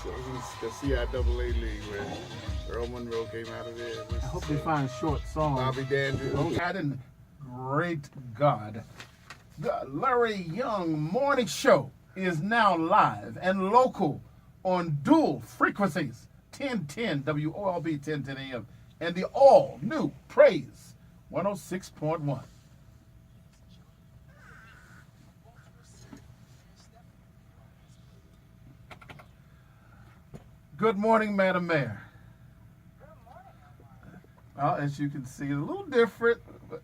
So it was the CIAA league where Earl Monroe came out of there. I hope they find short songs. Bobby Dandridge. And great God. The Larry Young Morning Show is now live and local on dual frequencies, 1010 WOLB 1010 AM and the all new Praise 106.1. Good morning, Madam Mayor. Good morning. Well, as you can see, a little different,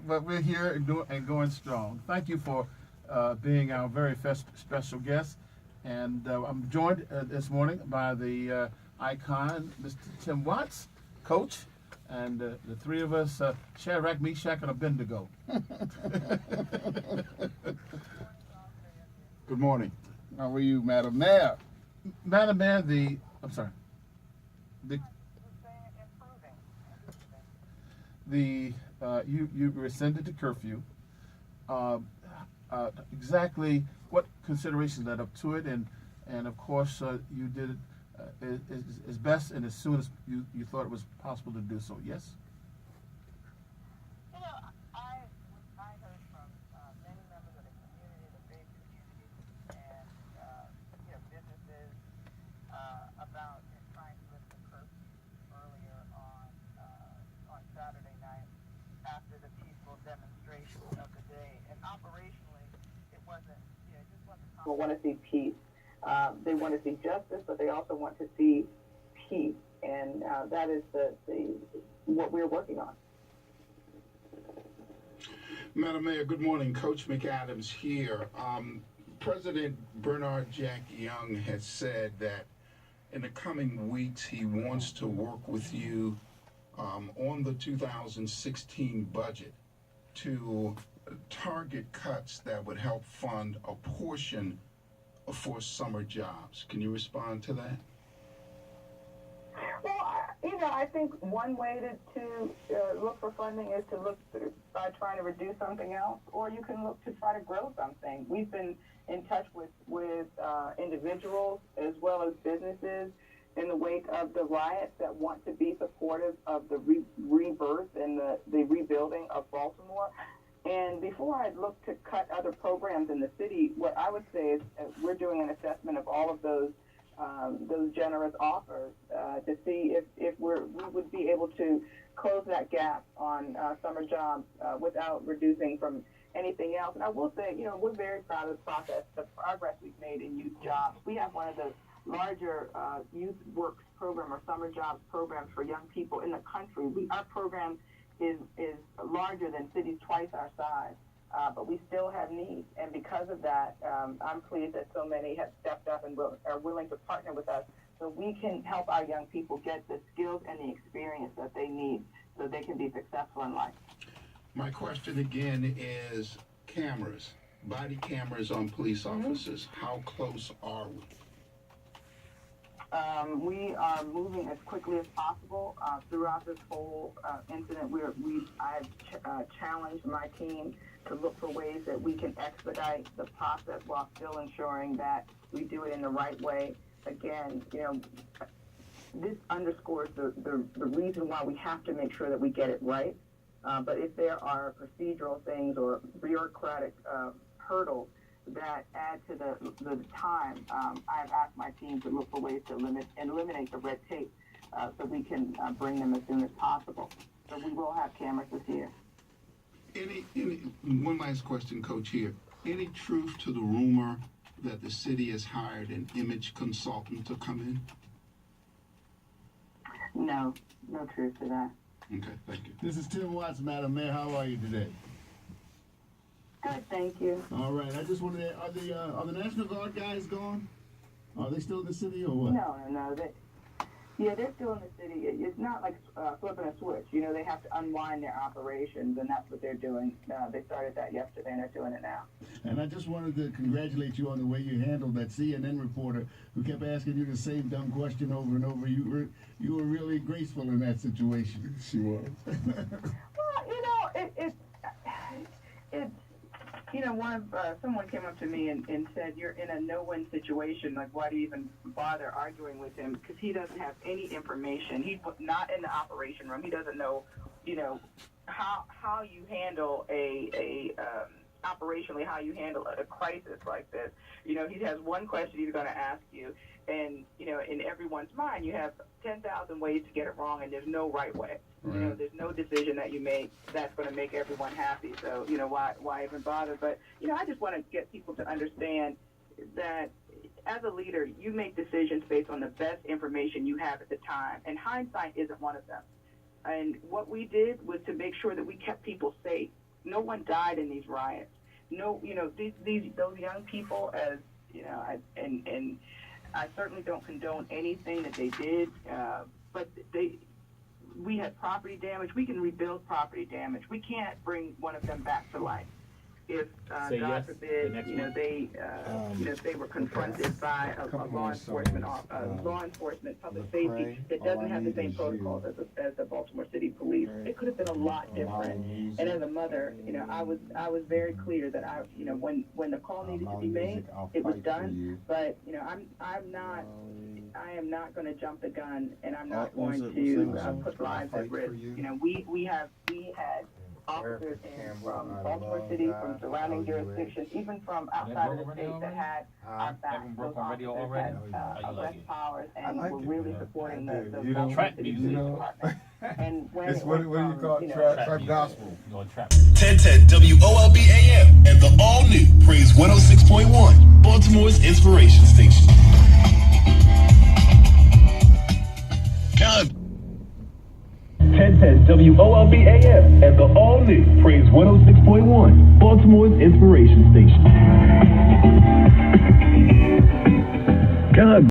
but we're here and going strong. Thank you for being our very special guest. And I'm joined this morning by the icon, Mr. Tim Watts, coach, and the three of us, Shadrach, Meshach, and Abednego. Good morning. How are you, Madam Mayor? Madam Mayor, I'm sorry. You rescinded the curfew. Exactly what considerations led up to it, and of course you did it as best and as soon as you thought it was possible to do so. Yes. You know, I heard from many members of the community, the faith community, and businesses about trying to lift the curfew earlier on Saturday night after the peaceful demonstration of the day. And operationally, it wasn't. It just wasn't. People want to see peace. They want to see justice, but they also want to see peace, and that is what we're working on. Madam Mayor, good morning. Coach McAdams here. President Bernard Jack Young has said that in the coming weeks he wants to work with you on the 2016 budget to target cuts that would help fund a portion for summer jobs. Can you respond to that? Well, I think one way to look for funding is to look by trying to reduce something else, or you can look to try to grow something. We've been in touch with individuals as well as businesses in the wake of the riots that want to be supportive of the rebirth and the rebuilding of Baltimore. And before I look to cut other programs in the city, what I would say is we're doing an assessment of all of those generous offers to see if we would be able to close that gap on summer jobs without reducing from anything else. And I will say, we're very proud of the process, the progress we've made in youth jobs. We have one of the larger youth works program or summer jobs programs for young people in the country. Our program is larger than cities twice our size, but we still have needs. And because of that, I'm pleased that so many have stepped up and are willing to partner with us so we can help our young people get the skills and the experience that they need so they can be successful in life. My question again is cameras, body cameras on police officers. How close are we? We are moving as quickly as possible throughout this whole incident. I've challenged my team to look for ways that we can expedite the process while still ensuring that we do it in the right way. Again, this underscores the reason why we have to make sure that we get it right. But if there are procedural things or bureaucratic hurdles that add to the time, I've asked my team to look for ways to eliminate the red tape so we can bring them as soon as possible. So we will have cameras this year. One last question, Coach, here. Any truth to the rumor that the city has hired an image consultant to come in? No truth to that. Okay, thank you. This is Tim Watts, Madam Mayor. How are you today? Good, thank you. All right. I just wanted to, are the National Guard guys gone? Are they still in the city or what? No. They're still in the city. It's not like flipping a switch. They have to unwind their operations, and that's what they're doing. They started that yesterday, and they're doing it now. And I just wanted to congratulate you on the way you handled that CNN reporter who kept asking you the same dumb question over and over. You were really graceful in that situation. She was. Well, You know, someone came up to me and said, "You're in a no-win situation. Like, why do you even bother arguing with him? Because he doesn't have any information. He's not in the operation room. He doesn't know, how you handle operationally, how you handle a crisis like this. He has one question he's going to ask you, and in everyone's mind, you have 10,000 ways to get it wrong, and there's no right way. Right. There's no decision that you make that's going to make everyone happy. So, why even bother? But, I just want to get people to understand that as a leader, you make decisions based on the best information you have at the time. And hindsight isn't one of them. And what we did was to make sure that we kept people safe. No one died in these riots. No, those young people, and I certainly don't condone anything that they did, but we had property damage. We can rebuild property damage. We can't bring one of them back to life. If God forbid, if they were confronted by a law enforcement, public safety that doesn't have the same protocols as the Baltimore City Police, it could have been a lot different. And as a mother, I was very clear that when the call needed to be made, it was done. But I am not going to jump the gun, and I'm not going to put lives at risk. We had officers from Baltimore City, from surrounding jurisdictions, even from outside of the state that had our backs. Those officers had arrest powers and were really supporting the Baltimore City Police Department. And when It's what do you call it? Trap gospel. 1010 WOLB AM and the all-new Praise 106.1, Baltimore's inspiration station. Now, 1010 WOLB AM and the all-new Praise 106.1, Baltimore's inspiration station. God.